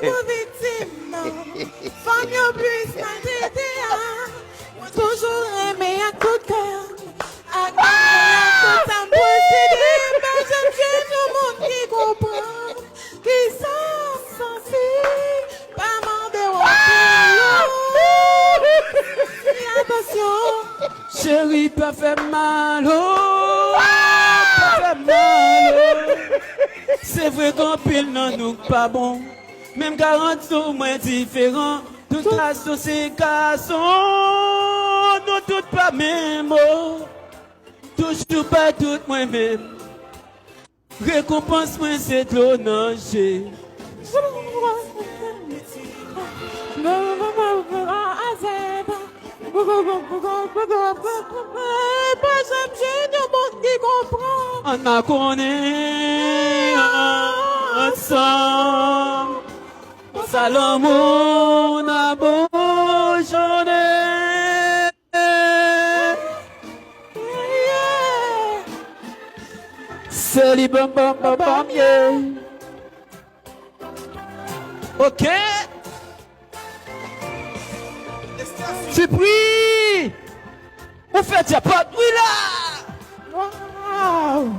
gros victime, non. Femme yo plus maltraité, moi toujours aimé à coup de cœur. À tout ça me possédé, mais j'aime tout le monde qui comprend. Qui sans fille, pas m'en déroger. Attention. Chérie, pas fait mal, oh, pas fait mal, oh. C'est vrai qu'on pile non nous pas bon. Même 40 sont moins différents. Toute la société garçon, nous toutes pas même, oh. Toujours pas toutes moi même. Récompense moi c'est de l'onanger. On a connu ensemble. Salomon a beau journée. C'est les bam bam bam bam yeah. Ok. Tu pries. On fait diapote, oui là. Wow.